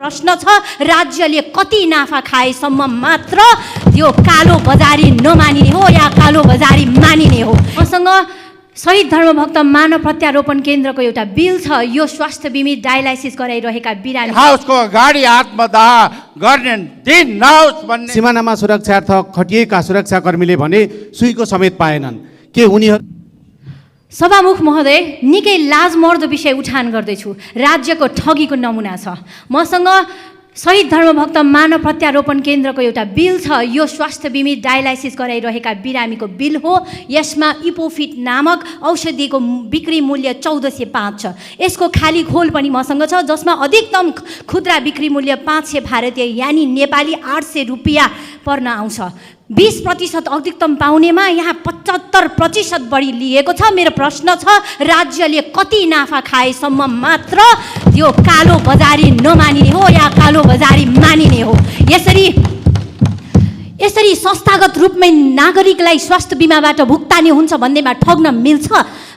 प्रश्न छ राज्यले कति नाफा खाएसम्म मात्र यो कालो बजारी नमानिने हो या कालो बजारी मानिने हो। मसँग शहीद धर्मभक्त मानव प्रत्यारोपण केन्द्रको एउटा बिल छ। यो स्वास्थ्य बिमित डायलाइसिस गराइरहेका बिरामी हाउसको अगाडि आत्मदाह गर्ने दिन नहोस् भन्ने सिमानामा सुरक्षार्थ खटिएका सुरक्षाकर्मीले भने सुईको समेत पाएनन्। के उनीहरू सभामुख महोदय, निकै लाजमर्दो विषय उठान गर्दैछु। राज्यको ठगीको नमुना छ। मसँग शहीद धर्मभक्त मानव प्रत्यारोपण केन्द्रको एउटा बिल छ। यो स्वास्थ्य बिमित डायलाइसिस गराइरहेका बिरामीको बिल हो। यसमा इपोफिट नामक औषधिको बिक्री मूल्य 1405 छ। यसको खाली घोल पनि मसँग छ, जसमा अधिकतम खुद्रा बिक्री मूल्य 500 भारतीय यानि नेपाली 800 रुपियाँ पर्न आउँछ। 20% अधिकतम पाउनेमा यहाँ 75% बढी लिएको छ। मेरो प्रश्न छ राज्यले कति नाफा खाएसम्म मात्र यो कालो बजारी नमानिने हो या कालो बजारी मानिने हो। यसरी संस्थागत रूपमै नागरिकलाई स्वास्थ्य बिमाबाट भुक्तानी हुन्छ भन्नेमा ठग्न मिल्छ।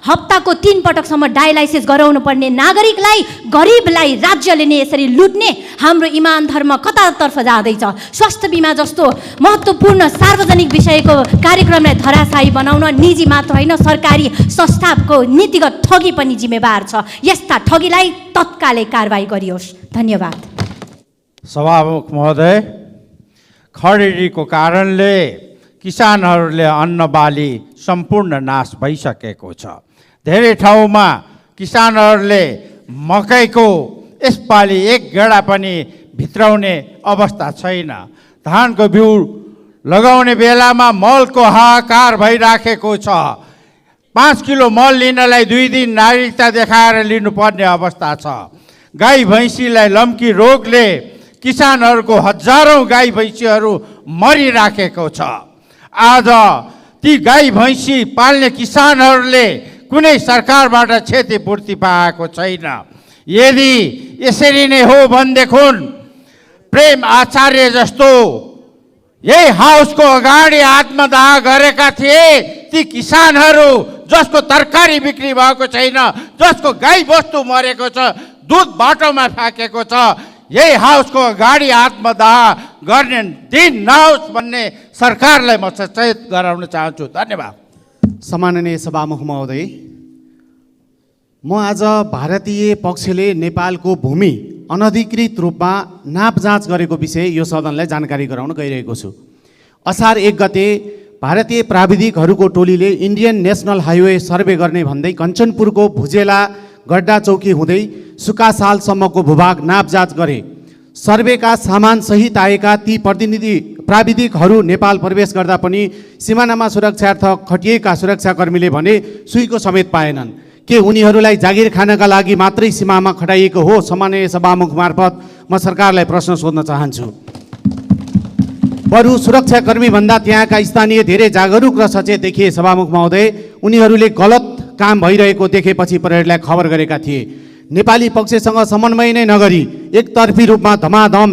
हप्ताको 3 पटकसम्म डायलाइसिस गराउनु पर्ने नागरिकलाई, गरिबलाई राज्यले नै यसरी लुट्ने हाम्रो इमान धर्म कतातर्फ जाँदैछ। स्वास्थ्य बिमा जस्तो महत्त्वपूर्ण सार्वजनिक विषयको कार्यक्रमलाई धराशायी बनाउन निजी मात्र होइन, सरकारी संस्थाको नीतिगत ठगी पनि जिम्मेवार छ। यस्ता ठगीलाई तत्कालै कारबाही गरियोस्। धन्यवाद। सभामुख महोदय, खडेरीको कारणले किसानहरूले अन्नबाली सम्पूर्ण नाश भइसकेको छ। धेरै ठाउँमा किसानहरूले मकैको यसपालि एक गेडा पनि भित्राउने अवस्था छैन। धानको बिउ लगाउने बेलामा मलको हाहाकार भइराखेको छ। 5 किलो मल लिनलाई 2 दिन नागरिकता देखाएर लिनुपर्ने अवस्था छ। गाई भैँसीलाई लम्की रोगले किसानहरूको हजारौँ गाई भैँसीहरू मरिराखेको छ। आज ती गाई भैँसी पाल्ने किसानहरूले कुनै सरकारबाट क्षतिपूर्ति पाएको छैन। यदि यसरी नै हो भनेदेखि प्रेम आचार्य जस्तो यही हाउसको अगाडि आत्मदाह गरेका थिए ती किसानहरू, जसको तरकारी बिक्री भएको छैन, जसको गाई बस्तु मरेको छ, दुध बाटोमा फ्याँकेको छ, यही हाउसको अगाडि आत्मदाह गर्ने दिन नहोस् भन्ने सरकारलाई म सचेत गराउन चाहन्छु। धन्यवाद। सम्माननीय सभामुख महोदय, म आज भारतीय पक्षले नेपालको भूमि अनधिकृत रूपमा नाप जाँच गरेको विषय यो सदनलाई जानकारी गराउन गइरहेको छु। असार 1 गते भारतीय प्राविधिकहरूको टोलीले इन्डियन नेसनल हाइवे सर्वे गर्ने भन्दै कञ्चनपुरको भुजेला गड्डा चौकी हुँदै सुकासालसम्मको भूभाग नाप जाँच गरे। सर्वेका सामान सहित आएका ती प्राविधिकहरू नेपाल प्रवेश गर्दा पनि सिमानामा सुरक्षार्थ खटिएका सुरक्षाकर्मीले भने सुईको समेत पाएनन्। के उनीहरूलाई जागिर खानका लागि मात्रै सीमामा खटाइएको हो? सम्माननीय सभामुख मार्फत म सरकारलाई प्रश्न सोध्न चाहन्छु। बरु सुरक्षाकर्मी भन्दा त्यहाँका स्थानीय धेरै जागरुक र सचेत देखिए। सभामुख महोदय, उनीहरूले गलत काम भइरहेको देखेपछि प्रहरीलाई खबर गरेका थिए। नेपाली पक्षसँग समन्वय नै नगरी एकतर्फी रूपमा धमाधम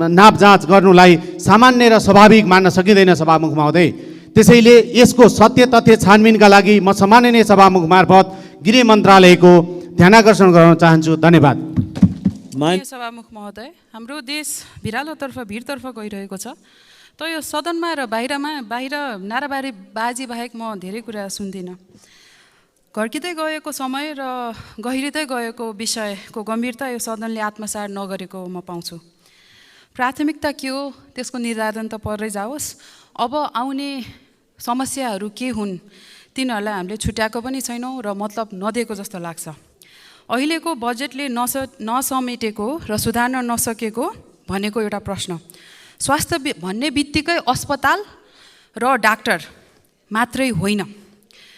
नाप जाँच गर्नुलाई सामान्य र स्वाभाविक मान्न सकिँदैन। सभामुख महोदय, त्यसैले यसको सत्य तथ्य छानबिनका लागि म सम्माननीय सभामुख मार्फत गृह मन्त्रालयको ध्यानाकर्षण गराउन चाहन्छु। धन्यवाद। सभामुख महोदय, हाम्रो देश भिरालोतर्फ भिडतर्फ गइरहेको छ। त यो सदनमा र बाहिर नाराबारी बाजी बाहेक म धेरै कुरा सुन्दिनँ। घर्किँदै गएको समय र गहिरिँदै गएको विषयको गम्भीरता यो सदनले आत्मसात नगरेको म पाउँछु। प्राथमिकता के हो त्यसको निर्धारण त परै जाओस्। अब आउने समस्याहरू के हुन् तिनीहरूलाई हामीले छुट्याएको पनि छैनौँ र मतलब नदिएको जस्तो लाग्छ। अहिलेको बजेटले नसमेटेको र सुधार्न नसकेको भनेको एउटा प्रश्न। स्वास्थ्य भन्ने बित्तिकै अस्पताल र डाक्टर मात्रै होइन,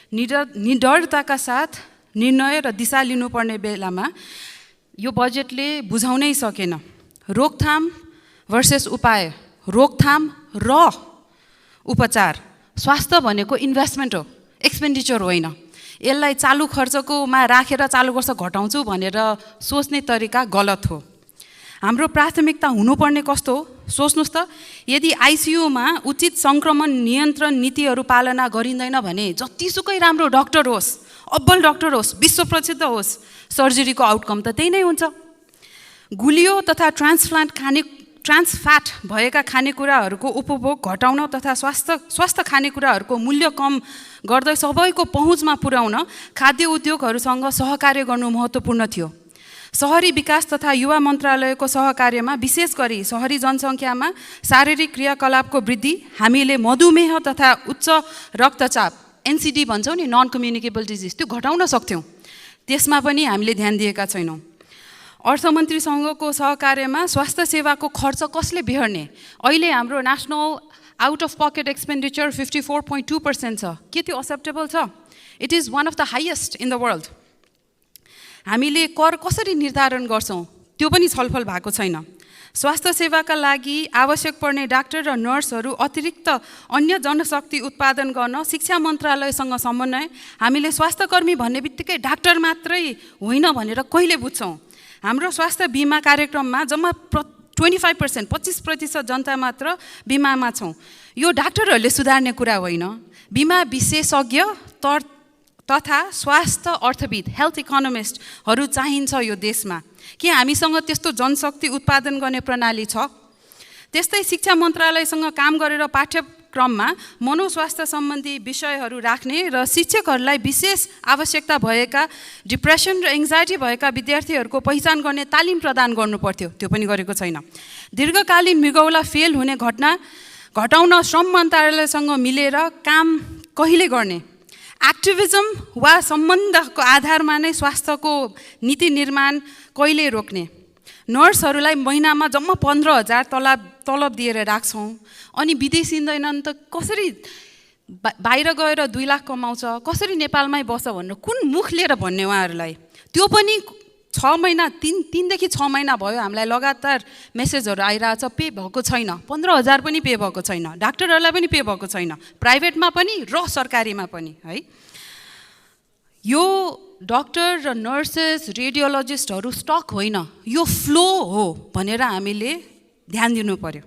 निडरताका साथ निर्णय र दिशा लिनुपर्ने बेलामा यो बजेटले बुझाउनै सकेन। रोकथाम भर्सेस उपाय, रोकथाम र उपचार। स्वास्थ्य भनेको इन्भेस्टमेन्ट हो, एक्सपेन्डिचर होइन। यसलाई चालु खर्चकोमा राखेर चालु वर्ष घटाउँछु भनेर सोच्ने तरिका गलत हो। हाम्रो प्राथमिकता हुनुपर्ने कस्तो हो सोच्नुहोस् त। यदि आइसियुमा उचित सङ्क्रमण नियन्त्रण नीतिहरू पालना गरिँदैन भने जतिसुकै राम्रो डक्टर होस्, अब्बल डक्टर होस्, विश्व प्रसिद्ध होस्, सर्जरीको आउटकम त त्यही नै हुन्छ। गुलियो तथा ट्रान्सफ्याट भएका खानेकुराहरूको उपभोग घटाउन तथा स्वस्थ खानेकुराहरूको मूल्य कम गर्दै सबैको पहुँचमा पुर्याउन खाद्य उद्योगहरूसँग सहकार्य गर्नु महत्त्वपूर्ण थियो। शहरी विकास तथा युवा मन्त्रालयको सहकार्यमा विशेष गरी शहरी जनसङ्ख्यामा शारीरिक क्रियाकलापको वृद्धि, हामीले मधुमेह तथा उच्च रक्तचाप NCD भन्छौँ नि, नन कम्युनिकेबल डिजिज, त्यो घटाउन सक्थ्यौँ। त्यसमा पनि हामीले ध्यान दिएका छैनौँ। अर्थमन्त्रीसँगको सहकार्यमा स्वास्थ्य सेवाको खर्च कसले बिहोर्ने? अहिले हाम्रो national out of pocket expenditure 54.2% छ। के त्यो एक्सेप्टेबल छ? It is one of the highest in the world. हामीले कर कसरी निर्धारण गर्छौँ त्यो पनि छलफल भएको छैन। स्वास्थ्य सेवाका लागि आवश्यक पर्ने डाक्टर र नर्सहरू अतिरिक्त अन्य जनशक्ति उत्पादन गर्न शिक्षा मन्त्रालयसँग समन्वय। हामीले स्वास्थ्यकर्मी भन्ने बित्तिकै डाक्टर मात्रै होइन भनेर कहिले बुझ्छौँ? हाम्रो स्वास्थ्य बिमा कार्यक्रममा जम्मा 25% जनता मात्र बिमामा छौँ। यो डाक्टरहरूले सुधार्ने कुरा होइन। बिमा विशेषज्ञ तथा स्वास्थ्य अर्थविद, हेल्थ इकोनोमिस्टहरू चाहिन्छ यो देशमा। के हामीसँग त्यस्तो जनशक्ति उत्पादन गर्ने प्रणाली छ? त्यस्तै शिक्षा मन्त्रालयसँग काम गरेर पाठ्यक्रममा मनोस्वास्थ्य सम्बन्धी विषयहरू राख्ने र शिक्षकहरूलाई विशेष आवश्यकता भएका डिप्रेसन र एङ्जाइटी भएका विद्यार्थीहरूको पहिचान गर्ने तालिम प्रदान गर्नुपर्थ्यो, त्यो पनि गरेको छैन। दीर्घकालीन मृगौला फेल हुने घटना घटाउन श्रम मन्त्रालयसँग मिलेर काम कहिले गर्ने? एक्टिभिजम वा सम्बन्धको आधारमा नै स्वास्थ्यको नीति निर्माण कहिले रोक्ने? नर्सहरूलाई महिनामा जम्मा 15,000 तलब दिएर राख्छौँ, अनि विदेशिँदैनन् त कसरी बाहिर गएर 2 लाख कमाउँछ, कसरी नेपालमै बस्छ भनेर कुन मुख लिएर भन्ने उहाँहरूलाई? त्यो पनि 6 महिना 3देखि 6 महिना भयो हामीलाई लगातार मेसेजहरू आइरहेछ, पे भएको छैन। 15,000 पनि पे भएको छैन, डाक्टरहरूलाई पनि पे भएको छैन, प्राइभेटमा पनि र सरकारीमा पनि है। यो डक्टर र नर्सेस, रेडियोलोजिस्टहरू स्टक होइन, यो फ्लो हो भनेर हामीले ध्यान दिनु पर्यो।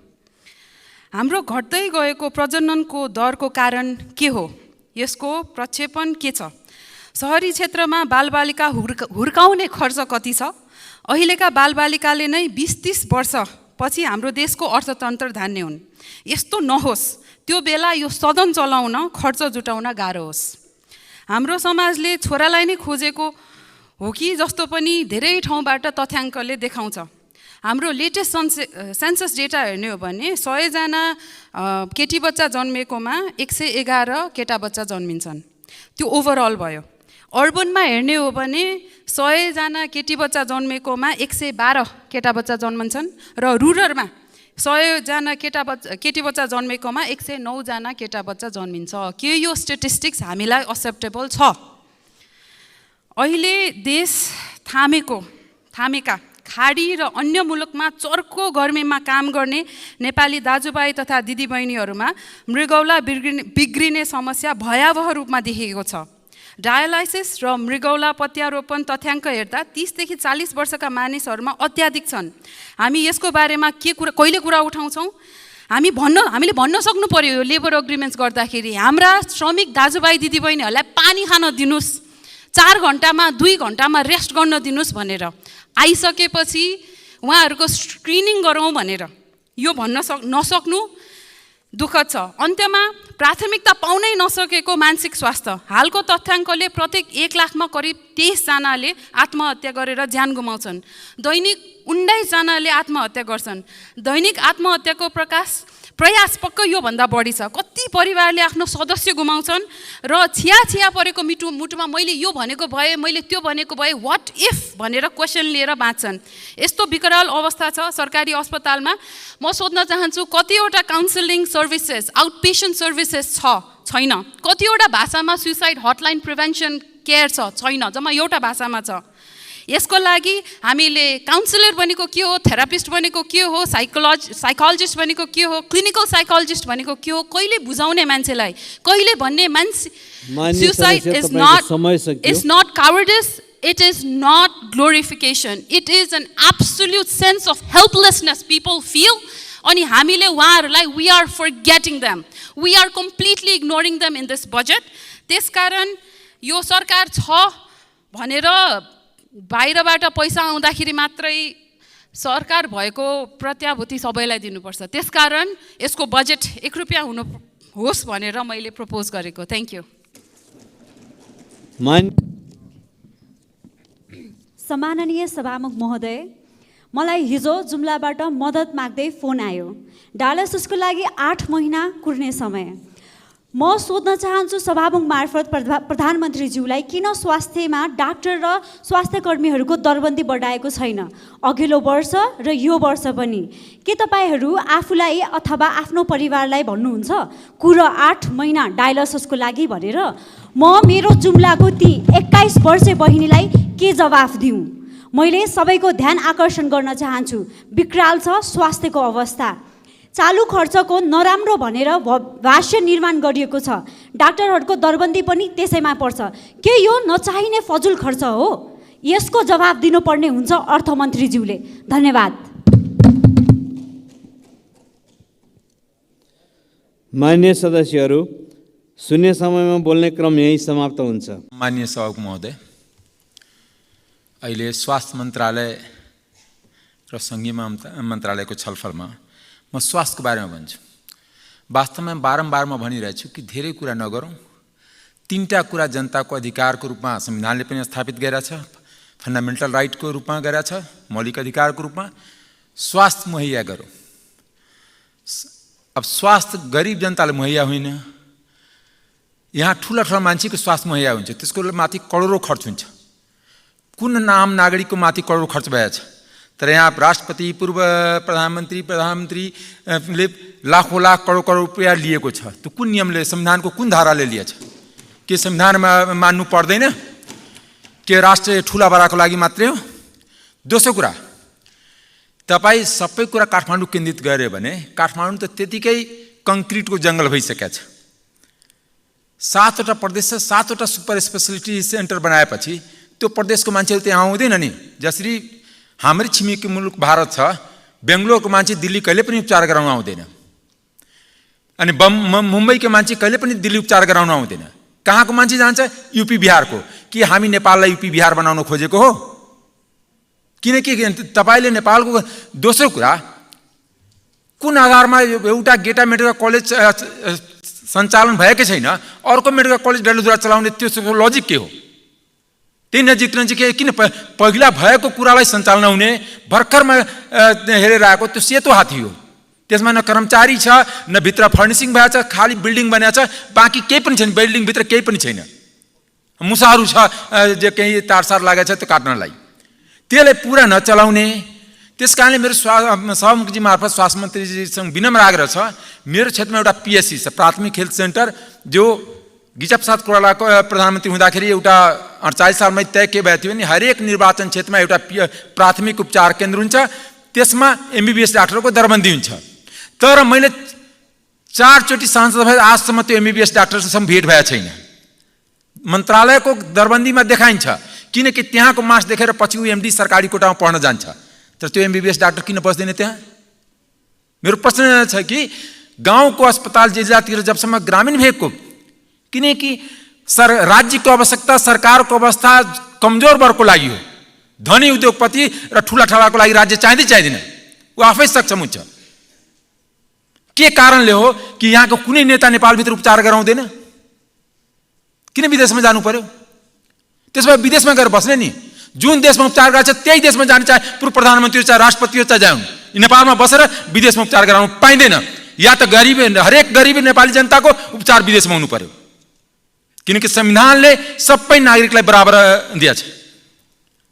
हाम्रो घट्दै गएको प्रजननको दरको कारण के हो? यसको प्रक्षेपण के छ? शहरी क्षेत्रमा बालबालिका हुर्काउने खर्च कति छ? अहिलेका बालबालिकाले नै 20-30 वर्षपछि हाम्रो देशको अर्थतन्त्र धान्ने हुन्। यस्तो नहोस्, त्यो बेला यो सदन चलाउन, खर्च जुटाउन गाह्रो होस्। हाम्रो समाजले छोरालाई नै खोजेको हो कि जस्तो पनि धेरै ठाउँबाट तथ्याङ्कले देखाउँछ। हाम्रो लेटेस्ट सेन्सस डेटा हेर्ने हो भने 100जना केटी बच्चा जन्मेकोमा 111 केटा बच्चा जन्मिन्छन्, त्यो ओभरअल भयो। अर्बनमा हेर्ने हो भने 100जना केटी बच्चा जन्मेकोमा 112 केटा बच्चा जन्मन्छन्, र रुरलमा 100जना केटी बच्चा जन्मेकोमा 109जना केटा बच्चा जन्मिन्छ। के यो स्टेटिस्टिक्स हामीलाई एक्सेप्टेबल छ? अहिले देश थामेका खाडी र अन्य मुलुकमा चर्को गर्मीमा काम गर्ने नेपाली दाजुभाइ तथा दिदीबहिनीहरूमा मृगौला बिग्रिने समस्या भयावह रूपमा देखिएको छ। डायलाइसिस र मृगौला प्रत्यारोपण तथ्याङ्क हेर्दा 30देखि 40 वर्षका मानिसहरूमा अत्याधिक छन्। हामी यसको बारेमा कहिले कुरा उठाउँछौँ? हामीले भन्न सक्नु पर्यो, यो लेबर एग्रिमेन्ट्स गर्दाखेरि हाम्रा श्रमिक दाजुभाइ दिदीबहिनीहरूलाई पानी खान दिनुहोस्, 4 घन्टामा 2 घन्टामा रेस्ट गर्न दिनुहोस् भनेर, आइसकेपछि उहाँहरूको स्क्रिनिङ गरौँ भनेर यो भन्न नसक्नु दुःखद छ। अन्त्यमा प्राथमिकता पाउनै नसकेको मानसिक स्वास्थ्य। हालको तथ्याङ्कले प्रत्येक 1 लाखमा करिब 23 जनाले आत्महत्या गरेर ज्यान गुमाउँछन्। दैनिक 19 जनाले आत्महत्या गर्छन्। दैनिक आत्महत्याको प्रयास पक्कै योभन्दा बढी छ। कति परिवारले आफ्नो सदस्य गुमाउँछन् र छिया परेको मुटुमा मैले यो भनेको भए, मैले त्यो भनेको भए, वाट इफ भनेर क्वेसन लिएर बाँच्छन्। यस्तो विकराल अवस्था छ सरकारी अस्पतालमा। म सोध्न चाहन्छु, कतिवटा counselling services, out patient services छैन? कतिवटा भाषामा सुसाइड हटलाइन प्रिभेन्सन केयर छैन? जम्मा एउटा भाषामा छ। यसको लागि हामीले काउन्सिलर बनेको के हो, थेरापिस्ट बनेको के हो, साइकोलोजिस्ट बनेको के हो, क्लिनिकल साइकोलोजिस्ट बनेको के हो, कहिले बुझाउने मान्छेलाई, कहिले भन्ने मान्छे suicide is not cowardice, it is not glorification, it is an absolute sense of helplessness people feel. अनि हामीले उहाँहरूलाई we are forgetting them, we are completely ignoring them in this budget. त्यसकारण यो सरकार छ भनेर बाहिरबाट पैसा आउँदाखेरि मात्रै सरकार भएको प्रत्याभूति सबैलाई दिनुपर्छ। त्यसकारण यसको बजेट 1 रुपैयाँ हुनु होस् भनेर मैले प्रपोज गरेको। Thank you. सम्माननीय सभामुख महोदय, मलाई हिजो जुम्लाबाट मद्दत माग्दै फोन आयो। डायलासिसको लागि 8 महिना कुर्ने समय। म सोध्न चाहन्छु सभामुख मार्फत प्रधानमन्त्रीज्यूलाई किन स्वास्थ्यमा डाक्टर र स्वास्थ्य कर्मीहरूको दरबन्दी बढाएको छैन अघिल्लो वर्ष र यो वर्ष पनि? के तपाईँहरू आफूलाई अथवा आफ्नो परिवारलाई भन्नुहुन्छ कुरो 8 महिना डायलासिसको लागि भनेर? म मेरो जुम्लाको ती 21 वर्षे बहिनीलाई के जवाफ दिउँ? मैले सबैको ध्यान आकर्षण गर्न चाहन्छु। विकराल छ स्वास्थ्यको अवस्था। चालु खर्चको नराम्रो भनेर भाष्य निर्माण गरिएको छ। डाक्टरहरूको दरबन्दी पनि त्यसैमा पर्छ। के यो नचाहिने फजुल खर्च हो? यसको जवाब दिनुपर्ने हुन्छ अर्थमन्त्रीज्यूले। धन्यवाद। मान्य सदस्यहरू, शून्य समयमा बोल्ने क्रम यही समाप्त हुन्छ। माननीय सभामुख महोदय, अहिले स्वास्थ्य मन्त्रालय र सङ्घीय मन्त्रालयको छलफलमा म स्वास्थ्यको बारेमा भन्छु। वास्तवमा बारम्बार म भनिरहेको छु कि धेरै कुरा नगरौँ। 3टा कुरा जनताको अधिकारको रूपमा संविधानले पनि स्थापित गरेछ, फन्डामेन्टल राइटको रूपमा गरेछ, मौलिक अधिकारको रूपमा। स्वास्थ्य मुहैया गरौँ। अब स्वास्थ्य गरिब जनताले मुहैया होइन। यहाँ ठुला ठुला मान्छेको स्वास्थ्य मुहैया हुन्छ, त्यसको माथि करोडौँ खर्च हुन्छ। कुन नाम नागरिकको माथि करोडौँ खर्च भएछ, तर यहाँ राष्ट्रपति, पूर्व प्रधानमन्त्रीले लाखौँ लाख करोड रुपियाँ लिएको छ। त्यो कुन नियमले, संविधानको कुन धाराले लिएछ? के संविधानमा मान्नु पर्दैन? के राष्ट्रिय ठुला बडाको लागि मात्रै हो? दोस्रो कुरा, तपाईँ सबै कुरा काठमाडौँ केन्द्रित गऱ्यो भने काठमाडौँ त त्यतिकै कङ्क्रिटको जङ्गल भइसकेको छ। 7वटा प्रदेश छ, 7वटा सुपर स्पेसलिटी सेन्टर बनाएपछि त्यो प्रदेशको मान्छेहरू त्यहाँ आउँदैन नि। जसरी हाम्रो छिमेकी मुलुक भारत छ, बेङ्गलोरको मान्छे दिल्ली कहिले पनि उपचार गराउन आउँदैन, अनि मुम्बईको मान्छे कहिले पनि दिल्ली उपचार गराउन आउँदैन। कहाँको मान्छे जान्छ? युपी बिहारको। कि हामी नेपाललाई युपी बिहार बनाउन खोजेको हो? किनकि तपाईँले नेपालको दोस्रो कुरा, कुन आधारमा एउटा गेटा मेडिकल कलेज सञ्चालन भएकै छैन, अर्को मेडिकल कलेज डडेलधुरा चलाउने त्यसको लजिक के हो? त्यही नजिक किन पहिला भएको कुरालाई सञ्चालन हुने? भर्खरमा हेरेर आएको त्यो सेतो हात्ती हो। त्यसमा न कर्मचारी छ, न भित्र फर्निसिङ भएको छ, खालि बिल्डिङ बनाएको छ, बाँकी केही पनि छैन। बिल्डिङभित्र केही पनि छैन। मुसाहरू छ जो केही तारसार लागेको छ त्यो काट्नलाई। त्यसलाई पुरा नचलाउने। त्यस कारणले मेरो सभामुखजी मार्फत स्वास्थ्य मन्त्रीजीसँग विनम्र आग्रह छ, मेरो क्षेत्रमा एउटा पिएससी छ, प्राथमिक हेल्थ सेन्टर, जो गिरिजाप्रसाद कोइरालाको प्रधानमन्त्री हुँदाखेरि एउटा 48 सालमै तय के भएको थियो नि, हरेक निर्वाचन क्षेत्रमा एउटा प्राथमिक उपचार केन्द्र हुन्छ, त्यसमा एमबिबिएस डाक्टरको दरबन्दी हुन्छ। तर मैले 4 चोटि सांसद भए आजसम्म त्यो एमबिबिएस डाक्टरसँग भेट भएको छैन। मन्त्रालयको दरबन्दीमा देखाइन्छ, किनकि त्यहाँको मास देखेर पछि ऊ एमडी सरकारी कोटामा पढ्न जान्छ। तर त्यो एमबिबिएस डाक्टर किन बस्दैन त्यहाँ? मेरो प्रश्न छ कि गाउँको अस्पताल जिल्लातिर जबसम्म ग्रामीण भेगको, किनकि राज्यको आवश्यकता, सरकारको अवस्था कमजोर वर्गको लागि हो। धनी उद्योगपति र ठुला ठुलाको लागि राज्य चाहिँदैन, ऊ आफै सक्षम हुन्छ। के कारणले हो कि यहाँको कुनै नेता नेपालभित्र उपचार गराउँदैन? किन विदेशमा जानु पर्यो? त्यसमा विदेशमा गएर बस्ने नि। जुन देशमा उपचार गर्छ त्यही देशमा जाने, चाहे पूर्व प्रधानमन्त्री हो, चाहे राष्ट्रपति हो, चाहे जाउन्। नेपालमा बसेर विदेशमा उपचार गराउनु पाइँदैन। या त हरेक गरिब नेपाली जनताको उपचार विदेशमा हुनु पर्यो, किनकि संविधानले सबै नागरिकलाई बराबर दिएछ।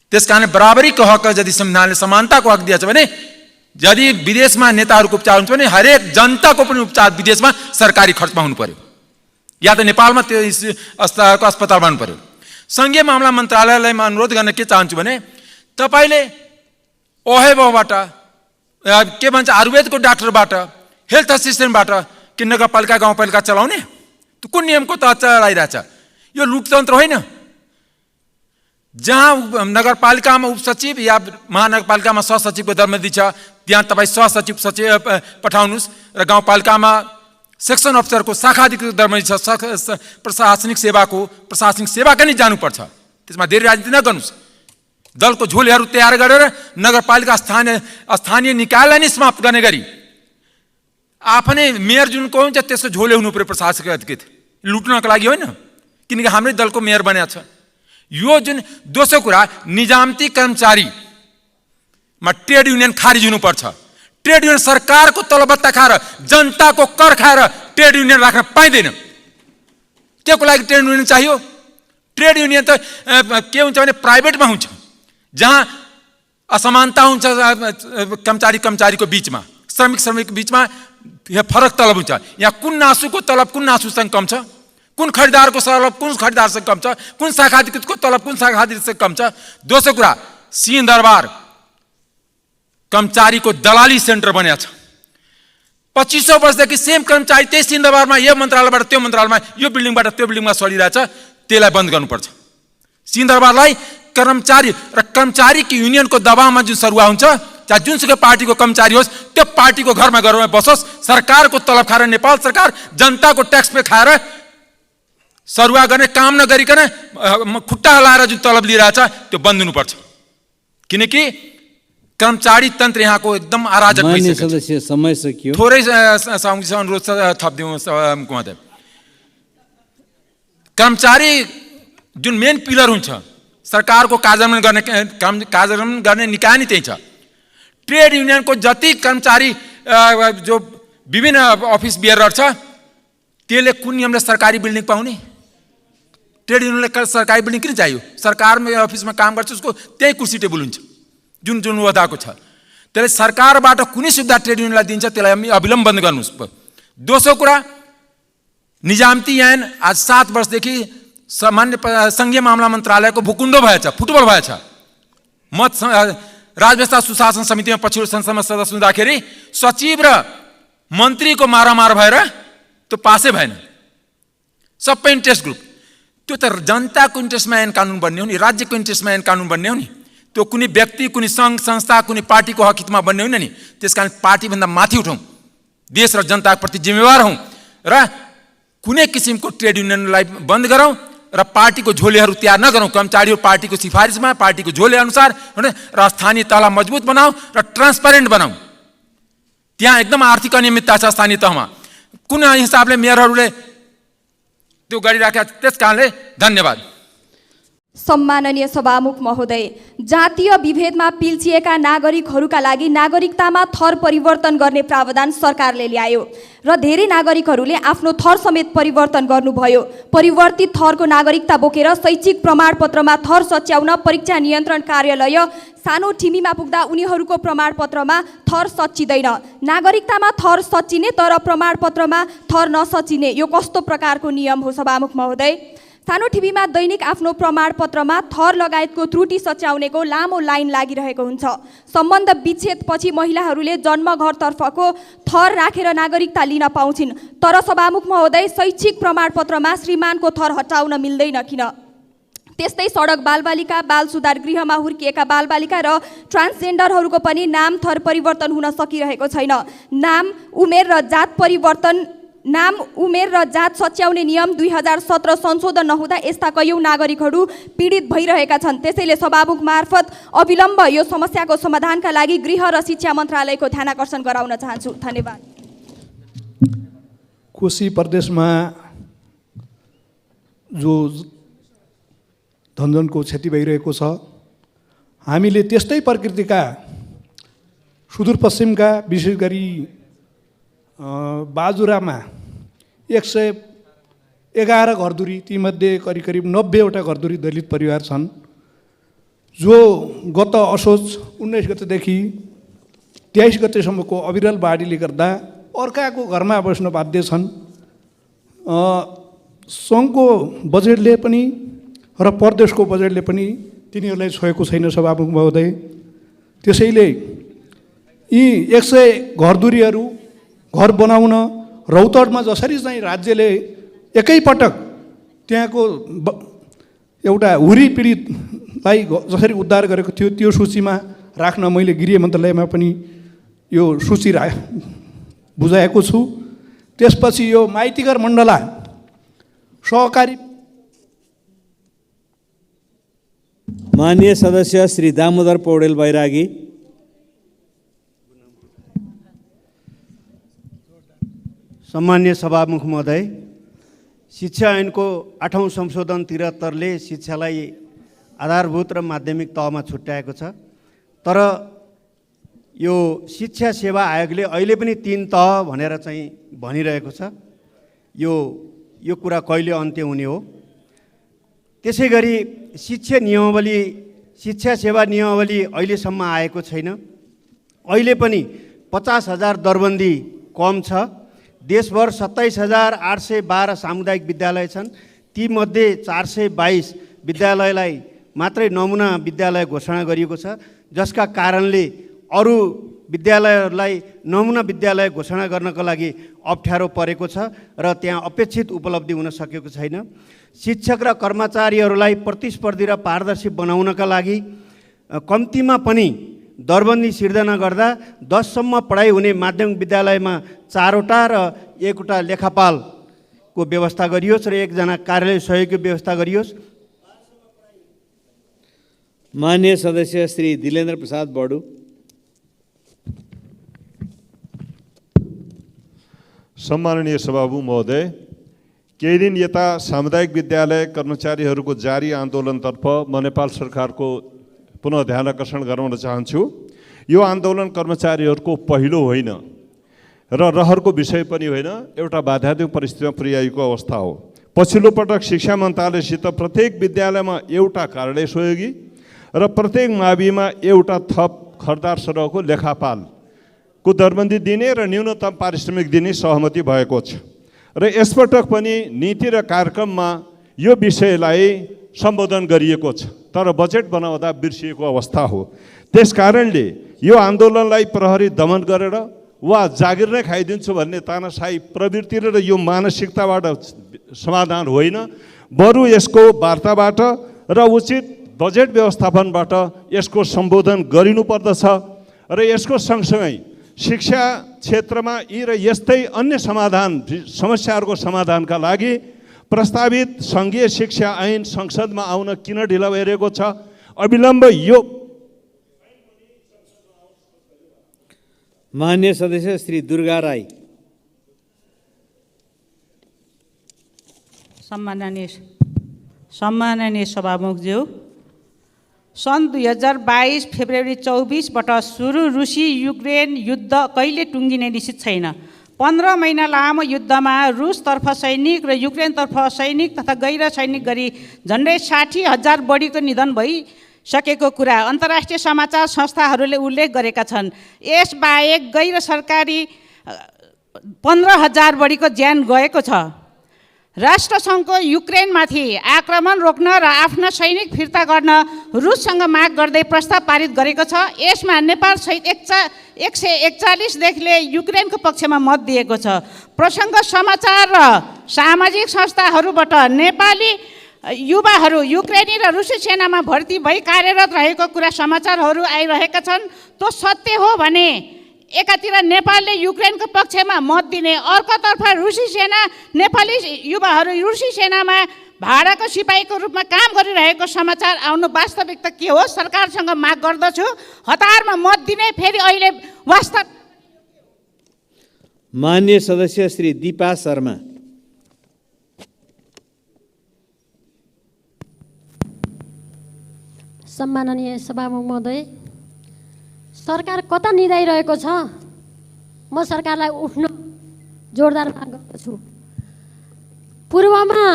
त्यस कारण बराबरीको हक, यदि संविधानले समानताको हक दिएछ भने यदि विदेशमा नेताहरूको उपचार हुन्छ भने हरेक जनताको पनि उपचार विदेशमा सरकारी खर्चमा हुनु पर्यो, या त नेपालमा त्यो अवस्थाको अस्पतालमा हुनु पर्यो। सङ्घीय मामला मन्त्रालयलाई म अनुरोध गर्न के चाहन्छु भने तपाईँले ओहेबोबाट के भन्छ आयुर्वेदको डाक्टरबाट, हेल्थ असिस्टेन्टबाट के नगरपालिका गाउँपालिका चलाउने? त्यो कुन नियमको तहत चलाइरहेछ? यो लोकतन्त्र होइन। जहाँ नगरपालिकामा उपसचिव या महानगरपालिकामा सहसचिवको दरबन्दी छ, त्यहाँ तपाईँ सहसचिव सचिव पठाउनुहोस्, र गाउँपालिकामा सेक्सन अफिसरको शाखा अधिकृतको दरबन्दी छ, प्रशासनिक सेवाको नि जानुपर्छ। त्यसमा धेरै राजनीति नगर्नुहोस्। दलको झोलेहरू तयार गरेर नगरपालिका स्थानीय निकायलाई नै समाप्त गर्ने गरी आफ्नै मेयर जुनको हुन्छ त्यसको झोले हुनु पर्यो प्रशासकीय अधिकृत, लुट्नको लागि होइन, किनकि हाम्रै दलको मेयर बनेको छ। यो जुन दोस्रो कुरा, निजामती कर्मचारीमा ट्रेड युनियन खारिज हुनुपर्छ। ट्रेड युनियन सरकारको तलबत्ता खाएर जनताको कर खाएर ट्रेड युनियन राख्न पाइँदैन। त्यसको लागि ट्रेड युनियन चाहियो। ट्रेड युनियन त के हुन्छ भने प्राइभेटमा हुन्छ, जहाँ असमानता हुन्छ कर्मचारीको बिचमा, श्रमिकको बिचमा फरक तलब हुन्छ। यहाँ कुन नासुको तलब कुन नासुसँग कम छ, कुन खरिदारको तलब कुन खरिदारसँग कम छ, कुन शाखाधिकृतको तलब कुन शाखाधिकृतसँग कम छ। दोस्रो कुरा, सिंहदरबार कर्मचारीको दलाली सेन्टर बनेको छ। 2500 वर्षदेखि सेम कर्मचारी त्यही सिंहदरबारमा यो मन्त्रालयबाट त्यो मन्त्रालयमा, यो बिल्डिङबाट त्यो बिल्डिङमा सडिरहेछ। त्यसलाई बन्द गर्नुपर्छ। सिंहदरबारलाई कर्मचारी र कर्मचारीको युनियनको दबावमा जुन सरुवा हुन्छ, चाहे जुनसुकै पार्टीको कर्मचारी होस्, त्यो पार्टीको घरमा घरमा बसोस्। सरकारको तलब खाएर नेपाल सरकार जनताको ट्याक्स पे खाएर सरुवा गर्ने काम नगरिकन खुट्टा हलाएर जुन तलब लिइरहेछ त्यो बन्द हुनुपर्छ। किनकि कर्मचारी तन्त्र यहाँको एकदम अराजक माननीय भइसकेको छ। सदस्य, समय सकियो। थोरै अनुरोध थपिदिउँ महोदय। कर्मचारी जुन मेन पिलर हुन्छ सरकारको कार्यान्वयन गर्ने निकाय नै त्यही छ। ट्रेड युनियनको जति कर्मचारी जो विभिन्न अफिस बियरर छ, त्यसले कुन नियमले सरकारी बिल्डिङ पाउने? ट्रेड युनियनले सरकारी बिल्डिङ किन चाहियो? सरकारमा अफिसमा काम गर्छ, उसको त्यही कुर्सी टेबल हुन्छ जुन ओहदाको छ। त्यसले सरकारबाट कुनै सुविधा ट्रेड युनियनलाई दिन्छ त्यसलाई अविलम्ब बन्द गर्नुहोस्। दोस्रो कुरा, निजामती ऐन आज 7 वर्षदेखि सामान्य सङ्घीय मामला मन्त्रालयको भूकुण्डो भएछ, फुटबल भएछ। म राजव्यवस्था सुशासन समितिमा पछिल्लो संसदमा सदस्य हुँदाखेरि सचिव र मन्त्रीको मारामार भएर त्यो पासै भएन। सबै इन्ट्रेस्ट ग्रुप, त्यो त जनताको इन्ट्रेस्टमा ऐन कानुन बन्ने हो नि, राज्यको इन्ट्रेस्टमा ऐन कानुन बन्ने हो नि। त्यो कुनै व्यक्ति, कुनै सङ्घ संस्था, कुनै पार्टीको हक हितमा बन्ने होइन नि। त्यसकारण पार्टीभन्दा माथि उठौँ, देश र जनताप्रति जिम्मेवार हौँ र कुनै किसिमको ट्रेड युनियनलाई बन्द गरौँ र पार्टीको झोलेहरू तयार नगरौँ। कर्मचारीहरू पार्टीको सिफारिसमा, पार्टीको झोले अनुसार र स्थानीय तहलाई मजबुत बनाऊ र ट्रान्सपारेन्ट बनाऊ। त्यहाँ एकदम आर्थिक अनियमितता छ स्थानीय तहमा, कुन हिसाबले मेयरहरूले त्यो गरिराखेका। त्यस कारणले धन्यवाद। सम्माननीय सभामुख महोदय, जातीय विभेदमा पिल्चिएका नागरिकहरूका लागि नागरिकतामा थर परिवर्तन गर्ने प्रावधान सरकारले ल्यायो र धेरै नागरिकहरूले आफ्नो थर समेत परिवर्तन गर्नुभयो। परिवर्तित थरको नागरिकता बोकेर शैक्षिक प्रमाणपत्रमा थर सच्याउन परीक्षा नियन्त्रण कार्यालय सानो ठिमीमा पुग्दा उनीहरूको प्रमाणपत्रमा थर सच्चिँदैन। नागरिकतामा थर सच्चिने तर प्रमाणपत्रमा थर नसच्चिने, यो कस्तो प्रकारको नियम हो सभामुख महोदय? सानो टिभीमा दैनिक आफ्नो प्रमाणपत्रमा थर लगायतको त्रुटि सच्याउनेको लामो लाइन लागिरहेको हुन्छ। सम्बन्ध विच्छेदपछि महिलाहरूले जन्मघरतर्फको थर राखेर नागरिकता लिन पाउँछिन्, तर सभामुख महोदय शैक्षिक प्रमाणपत्रमा श्रीमानको थर हटाउन मिल्दैन किन? त्यस्तै सडक बालबालिका, बाल सुधार गृहमा हुर्किएका बालबालिका र ट्रान्सजेन्डरहरूको पनि नाम थर परिवर्तन हुन सकिरहेको छैन। नाम, उमेर र जात सच्याउने नियम 2017 संशोधन नहुँदा यस्ता कैयौँ नागरिकहरू पीडित भइरहेका छन्। त्यसैले सभामुख मार्फत अविलम्ब यो समस्याको समाधानका लागि गृह र शिक्षा मन्त्रालयको ध्यानाकर्षण गराउन चाहन्छु। धन्यवाद। कोशी प्रदेशमा जो धनजनको क्षति भइरहेको छ, हामीले त्यस्तै प्रकृतिका सुदूरपश्चिमका विशेष गरी बाजुरामा 111 घरधुरी, तीमध्ये करिब 90वटा घरधुरी दलित परिवार छन्, जो गत असोज 19 गतेदेखि 23 गतेसम्मको अविरल बाढीले गर्दा अर्काको घरमा बस्न बाध्य छन्। सङ्घको बजेटले पनि र प्रदेशको बजेटले पनि तिनीहरूलाई छोएको छैन सभामुख महोदय। त्यसैले यी 100 घरधुरीहरू घर बनाउन रौतडमा जसरी चाहिँ राज्यले एकैपटक त्यहाँको एउटा हुरी पीडितलाई जसरी उद्धार गरेको थियो, त्यो सूचीमा राख्न मैले गृह मन्त्रालयमा पनि यो सूची बुझाएको छु। त्यसपछि यो माइतीघर मण्डला सहकारी माननीय सदस्य श्री दामोदर पौडेल बैरागी। सम्मान्य सभामुख महोदय, शिक्षा ऐनको 8औं संशोधन 73ले शिक्षालाई आधारभूत र माध्यमिक तहमा छुट्याएको छ। तर यो शिक्षा सेवा आयोगले अहिले पनि 3 तह भनेर चाहिँ भनिरहेको छ। यो कुरा कहिले अन्त्य हुने हो? त्यसै गरी शिक्षा सेवा नियमावली अहिलेसम्म आएको छैन। अहिले पनि 50,000 दरबन्दी कम छ। देशभर 27,812 सामुदायिक विद्यालय छन्। तीमध्ये 422 विद्यालयलाई मात्रै नमुना विद्यालय घोषणा गरिएको छ, जसका कारणले अरू विद्यालयहरूलाई नमुना विद्यालय घोषणा गर्नको लागि अप्ठ्यारो परेको छ र त्यहाँ अपेक्षित उपलब्धि हुन सकेको छैन। शिक्षक र कर्मचारीहरूलाई प्रतिस्पर्धी र पारदर्शी बनाउनका लागि कम्तीमा पनि दरबन्दी सिर्जना गर्दा 10सम्म पढाइ हुने माध्यमिक विद्यालयमा 4वटा र 1वटा लेखापालको व्यवस्था गरियोस् र 1जना कार्यालय सहयोगको व्यवस्था गरियोस्। माननीय सदस्य श्री दिलेन्द्र प्रसाद बडु। सम्माननीय सभामुख महोदय, केही दिन यता सामुदायिक विद्यालय कर्मचारीहरूको जारी आन्दोलनतर्फ म नेपाल सरकारको पुनः ध्यान आकर्षण गराउन चाहन्छु। यो आन्दोलन कर्मचारीहरूको पहिलो होइन र रहरको विषय पनि होइन, एउटा बाध्यात्मक परिस्थितिमा पुर्याएको अवस्था हो। पछिल्लो पटक शिक्षा मन्त्रालयसित प्रत्येक विद्यालयमा एउटा कार्यालय सहयोगी र प्रत्येक माविमा एउटा थप खरदार सरहको लेखापालको दरबन्दी दिने र न्यूनतम पारिश्रमिक दिने सहमति भएको छ र यसपटक पनि नीति र कार्यक्रममा यो विषयलाई सम्बोधन गरिएको छ, तर बजेट बनाउँदा बिर्सिएको अवस्था हो। त्यसकारणले यो आन्दोलनलाई प्रहरी दमन गरेर वा जागिर नै खाइदिन्छु भन्ने तानाशाही प्रवृत्ति र यो मानसिकताबाट समाधान होइन, बरु यसको वार्ताबाट र उचित बजेट व्यवस्थापनबाट यसको सम्बोधन गरिनुपर्दछ र यसको सँगसँगै शिक्षा क्षेत्रमा यी र यस्तै अन्य समस्याहरूको समाधानका लागि प्रस्तावित सङ्घीय शिक्षा ऐन संसदमा आउन किन ढिला भइरहेको छ? अविलम्ब यो। माननीय सदस्य श्री दुर्गा राई। सम्माननीय सभामुखज्यू, सन् 2022 फेब्रुअरी 24बाट सुरु रुसी युक्रेन युद्ध कहिले टुङ्गिने निश्चित छैन। 15 महिना लामो युद्धमा रुसतर्फ सैनिक र युक्रेनतर्फ सैनिक तथा गैर सैनिक गरी झन्डै 60,000 बढीको निधन भइसकेको कुरा अन्तर्राष्ट्रिय समाचार संस्थाहरूले उल्लेख गरेका छन्। यसबाहेक गैर सरकारी 15,000 बढीको ज्यान गएको छ। राष्ट्रसङ्घको युक्रेनमाथि आक्रमण रोक्न र आफ्ना सैनिक फिर्ता गर्न रुससँग माग गर्दै प्रस्ताव पारित गरेको छ। यसमा नेपाल सहित 141 युक्रेनको पक्षमा मत दिएको छ। प्रसङ्ग समाचार र सामाजिक संस्थाहरूबाट नेपाली युवाहरू युक्रेनी र रुसी सेनामा भर्ती भई कार्यरत रहेको कुरा समाचारहरू आइरहेका छन्। त्यो सत्य हो भने एकातिर नेपालले युक्रेनको पक्षमा मत दिने, अर्कोतर्फ रुसी सेना नेपाली युवाहरू रुसी सेनामा भाडाको सिपाहीको रूपमा काम गरिरहेको समाचार आउनु वास्तविकता के हो? सरकारसँग माग गर्दछु हतारमा मत दिने, फेरि अहिले वास्तव। माननीय सदस्य श्री दीपा शर्मा। सम्माननीय सभामुख महोदय, सरकार कता निधाइरहेको छ? म सरकारलाई उठ्न जोरदार माग गर्दछु। पूर्वमा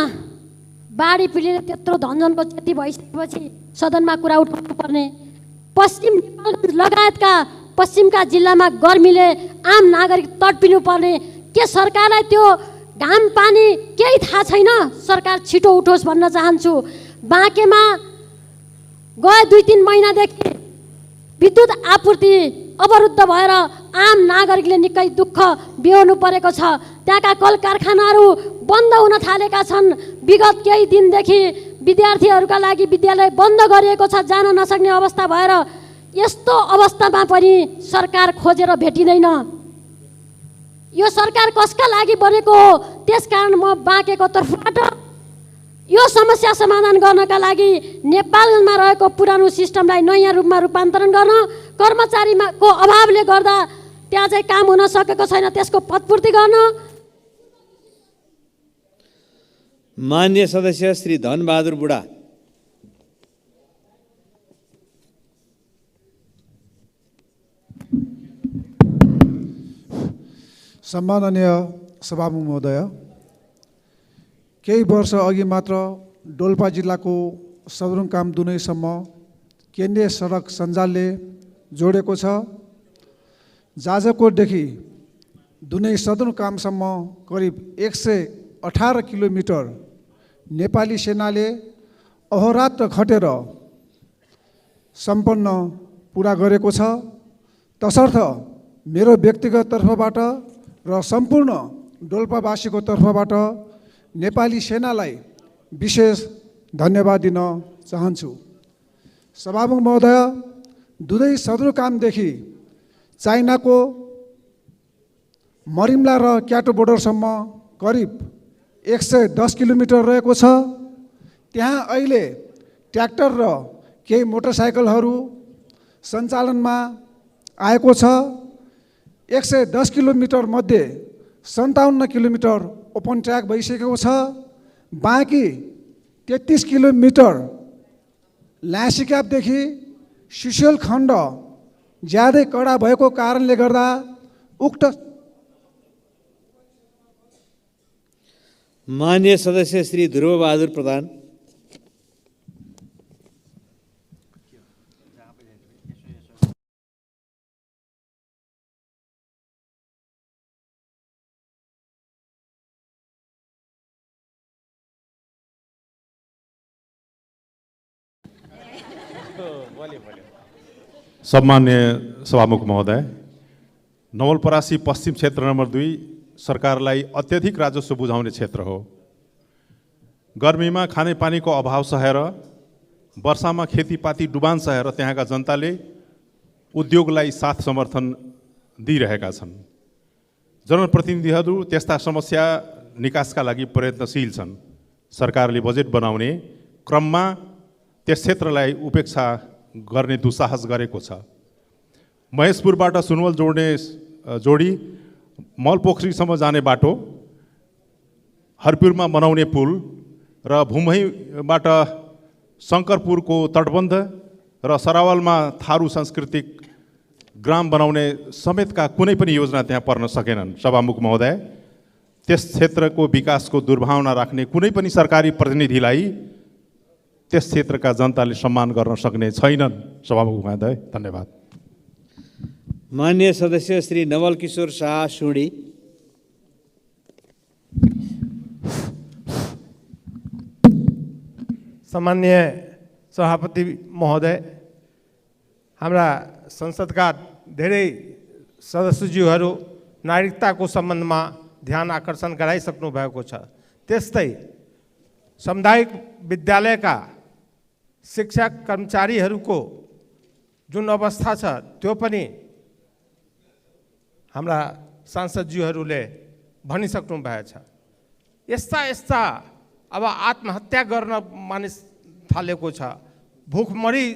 बाढी पीडित त्यत्रो धनजनको क्षति भइसकेपछि सदनमा कुरा उठाउनु पर्ने, पश्चिम नेपालगञ्ज लगायतका पश्चिमका जिल्लामा गर्मीले आम नागरिक तडपिनु पर्ने, के सरकारलाई त्यो घाम पानी केही थाहा छैन? सरकार छिटो उठोस् भन्न चाहन्छु। बाँकेमा गए 2-3 महिनादेखि विद्युत आपूर्ति अवरुद्ध भएर आम नागरिकले निकै दुःख बिहोर्नु परेको छ। त्यहाँका कल कारखानाहरू बन्द हुन थालेका छन्। विगत केही दिनदेखि विद्यार्थीहरूका लागि विद्यालय बन्द गरिएको छ, जान नसक्ने अवस्था भएर यस्तो अवस्थामा पनि सरकार खोजेर भेटिँदैन। यो सरकार कसका लागि बनेको हो? त्यसकारण म बाँकेको तर्फबाट यो समस्या समाधान गर्नका लागि नेपालमा रहेको पुरानो सिस्टमलाई नयाँ रूपमा रूपान्तरण गर्न, कर्मचारीको अभावले गर्दा त्यहाँ चाहिँ काम हुन सकेको छैन, त्यसको पदपूर्ति गर्न। मान्य सदस्य श्री धनबहादुर बुढा। सम्माननीय सभामुख महोदय, केही वर्ष अघि मात्र डोल्पा जिल्लाको सदरमुकाम दुनैसम्म केन्द्रीय सडक सञ्जालले जोडेको छ। जाजरकोटदेखि दुनै सदरमुकामसम्म करिब 118 किलोमिटर नेपाली सेनाले अहोरात्र खटेर सम्पन्न पुरा गरेको छ। तसर्थ मेरो व्यक्तिगत तर्फबाट र सम्पूर्ण डोल्पावासीको तर्फबाट नेपाली सेनालाई विशेष धन्यवाद दिन चाहन्छु। सभामुख महोदय, दुधै सदरमुकामदेखि चाइनाको मरिम्ला र क्याटो बोर्डरसम्म करिब 110 किलोमिटर रहेको छ। त्यहाँ अहिले ट्र्याक्टर र केही मोटरसाइकलहरू सञ्चालनमा आएको छ। 110 किलोमिटर मध्ये 57 किलोमिटर ओपन ट्र्याक भइसकेको छ। बाँकी 33 किलोमिटर ल्यासीक्यापदेखि सुशेल खण्ड ज्यादै कडा भएको कारणले गर्दा उक्त मान्य सदस्य श्री ध्रुवबहादुर प्रधान। सम्मान्य सभामुख महोदय, नवलपरासी पश्चिम क्षेत्र नम्बर 2 सरकारलाई अत्यधिक राजस्व बुझाउने क्षेत्र हो। गर्मीमा खानेपानीको अभाव सहेर, वर्षामा खेतीपाती डुबान सहेर त्यहाँका जनताले उद्योगलाई साथ समर्थन दिइरहेका छन्। जनप्रतिनिधिहरू त्यस्ता समस्या निकासका लागि प्रयत्नशील छन्। सरकारले बजेट बनाउने क्रममा त्यस क्षेत्रलाई उपेक्षा गर्ने दुस्साहस गरेको छ। महेशपुरबाट सुनवल जोड्ने जोडी, मलपोखरीसम्म जाने बाटो, हरपुरमा बनाउने पुल र भुमहीबाट शङ्करपुरको तटबन्ध र सरावलमा थारू सांस्कृतिक ग्राम बनाउने समेतका कुनै पनि योजना त्यहाँ पर्न सकेनन्। सभामुख महोदय, त्यस क्षेत्रको विकासको दुर्भावना राख्ने कुनै पनि सरकारी प्रतिनिधिलाई त्यस क्षेत्रका जनताले सम्मान गर्न सक्ने छैनन्। सभामुख महोदय, धन्यवाद। मान्य सदस्य श्री नवल किशोर शाह सुडी। सम्मान्य सभापति महोदय, हाम्रा संसदका धेरै सदस्यज्यूहरू नागरिकताको सम्बन्धमा ध्यान आकर्षण गराइसक्नु भएको छ। त्यस्तै सामुदायिक विद्यालयका शिक्षक कर्मचारीहरूको जुन अवस्था छ त्यो पनि हाम्रा सांसदज्यूहरूले भनिसक्नु भएको छ। यस्ता अब आत्महत्या गर्न मानिस थालेको छ, भुखमरी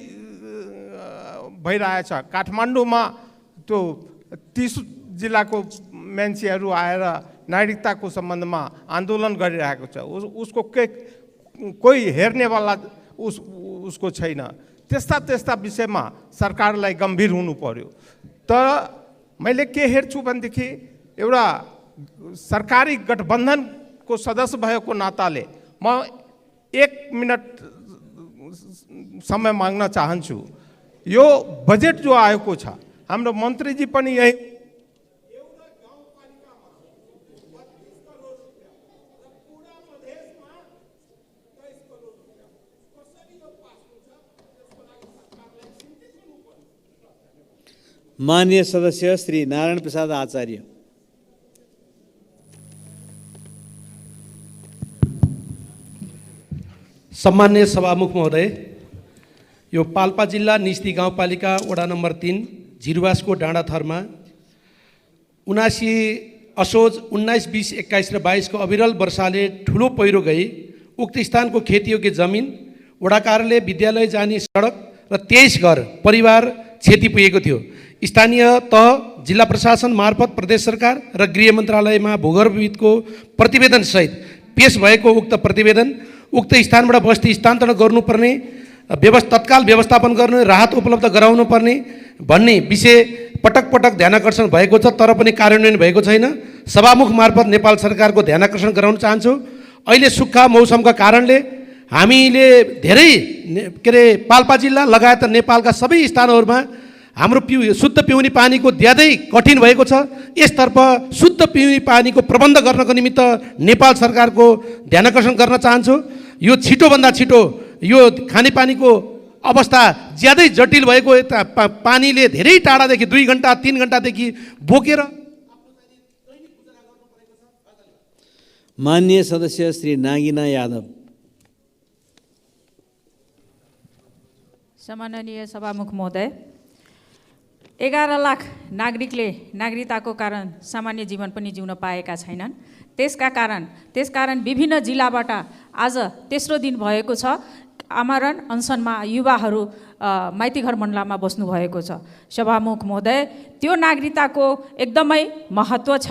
भइरहेछ। काठमाडौँमा त्यो 30 जिल्लाको मान्छेहरू आएर नागरिकताको सम्बन्धमा आन्दोलन गरिरहेको छ। उसको कोही हेर्नेवाला उसको छैन। त्यस्ता विषयमा सरकारलाई गम्भीर हुनु पर्यो। तर मैले के हेर्छु भनेदेखि एउटा सरकारी गठबन्धनको सदस्य भएको नाताले म 1 मिनट समय माग्न चाहन्छु। यो बजेट जो आएको छ, हाम्रो मन्त्रीजी पनि यही मान्य सदस्य श्री नारायण प्रसाद आचार्य। सम्मान्य सभामुख महोदय, यो पाल्पा जिल्ला निस्ती गाउँपालिका वडा नम्बर 3 झिरुवासको डाँडाथरमा 79 असोज 19, 20, 21 र 22 को अविरल वर्षाले ठुलो पहिरो गई उक्त स्थानको खेतीयोग्य जमिन, वडा कार्यालय, विद्यालय जाने सडक र 23 घर परिवार क्षति पुगेको थियो। स्थानीय तह, जिल्ला प्रशासन मार्फत प्रदेश सरकार र गृह मन्त्रालयमा भूगर्भविदको प्रतिवेदनसहित पेश भएको उक्त प्रतिवेदन उक्त स्थानबाट बस्ती स्थानान्तरण गर्नुपर्ने, तत्काल व्यवस्थापन गर्ने, राहत उपलब्ध गराउनु पर्ने भन्ने विषय पटक पटक ध्यानाकर्षण भएको छ, तर पनि कार्यान्वयन भएको छैन। सभामुख मार्फत नेपाल सरकारको ध्यानाकर्षण गराउन चाहन्छु। अहिले सुक्खा मौसमका कारणले हामीले धेरै पाल्पा जिल्ला लगायत नेपालका सबै स्थानहरूमा हाम्रो शुद्ध पिउने पानीको ज्यादै कठिन भएको छ। यसतर्फ शुद्ध पिउने पानीको प्रबन्ध गर्नको निमित्त नेपाल सरकारको ध्यानाकर्षण गर्न चाहन्छु। यो छिटोभन्दा छिटो यो खानेपानीको अवस्था ज्यादै जटिल भएको पानीले धेरै टाढादेखि 2 घन्टा 3 घन्टादेखि बोकेर। माननीय सदस्य श्री नागिना यादव। सम्माननीय सभामुख महोदय, 11 लाख नागरिकले नागरिकताको कारण सामान्य जीवन पनि जिउन पाएका छैनन्। त्यसकारण विभिन्न जिल्लाबाट आज तेस्रो दिन भएको छ आमरण अनसनमा युवाहरू माइतीघर मण्डलामा बस्नुभएको छ। सभामुख महोदय, त्यो नागरिकताको एकदमै महत्त्व छ।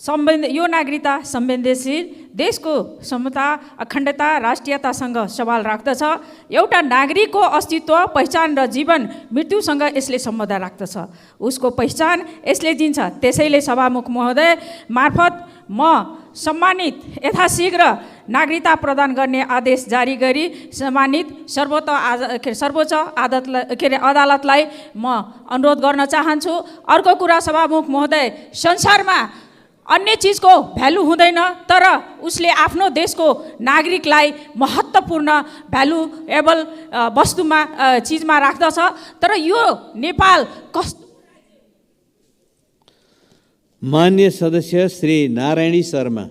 यो नागरिकता संवेदनशील, देशको समता, अखण्डता, राष्ट्रियतासँग सवाल राख्दछ। एउटा नागरिकको अस्तित्व, पहिचान र जीवन मृत्युसँग यसले सम्बन्ध राख्दछ। उसको पहिचान यसले दिन्छ। त्यसैले सभामुख महोदय मार्फत म सम्मानित यथाशीघ्र नागरिकता प्रदान गर्ने आदेश जारी गरी सम्मानित सर्वोच्च अदालतलाई म अनुरोध गर्न चाहन्छु। अर्को कुरा सभामुख महोदय, संसारमा अन्य चिजको भ्यालु हुँदैन, तर उसले आफ्नो देशको नागरिकलाई महत्त्वपूर्ण भ्यालुएबल वस्तुमा चिजमा राख्दछ। तर यो नेपाल कस्तो। माननीय सदस्य श्री नारायणी शर्मा।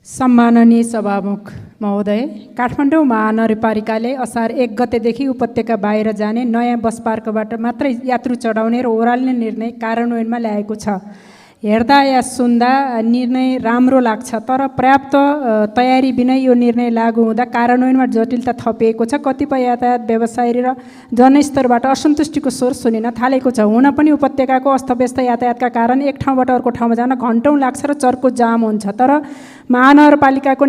सम्माननीय सभामुख महोदय, काठमाडौँ महानगरपालिकाले असार 1 गतेदेखि उपत्यका बाहिर जाने नयाँ बस पार्कबाट मात्रै यात्रु चढाउने र ओह्राल्ने निर्णय कार्यान्वयनमा ल्याएको छ। हेर्दा या सुन्दा निर्णय राम्रो लाग्छ, तर पर्याप्त तयारी बिना यो निर्णय लागू हुँदा कार्यान्वयनमा जटिलता थपिएको छ। कतिपय यातायात व्यवसायी र जनस्तरबाट असन्तुष्टिको स्वर सुनिन थालेको छ। हुन पनि उपत्यकाको अस्तव्यस्त यातायातका कारण एक ठाउँबाट अर्को ठाउँमा जान घन्टौँ लाग्छ र चर्को जाम हुन्छ। तर महानगरपालिकाको